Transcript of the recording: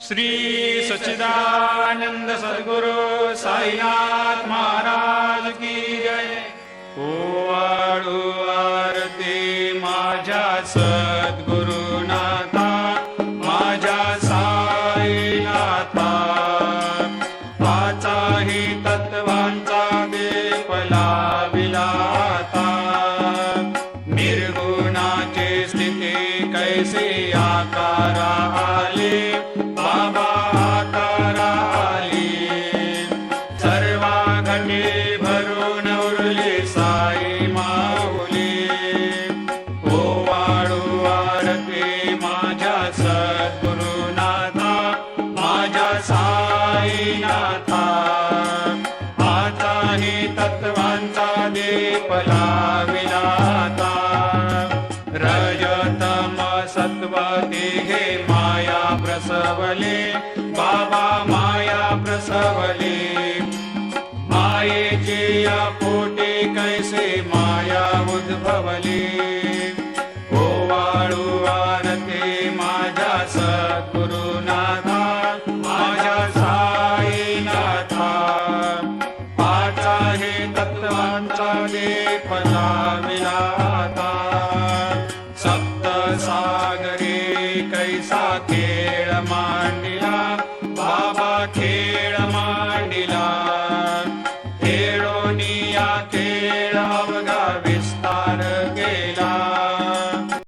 श्री सच्चिदानंद सद्गुरु साईनाथ महाराज की जय। ओवाळू आरती माझ्या सद्गुरुनाथा, माझ्या साईनाथा, पाचाही तत्वांचा दीप लाविला आता। निर्गुणाची स्थिती कैसे आकारा आले, बाबा आकारा आली। सर्वा घटे भरून उरली साई माऊली। ओवाळू आरती माझ्या सद्गुरुनाथा, माझ्या साईनाथा, आताही तत्वांचा दीप लाविला आता। रजतम सत्व तिघे माया प्रसवले, बाबा माया प्रसवले। मायेची या पोटी कैसे माया उद्भवली। ओवाळू आरती माझ्या सद्गुरुनाथा, माझ्या साईनाथा, पाचाही तत्वांचा दीप लाविला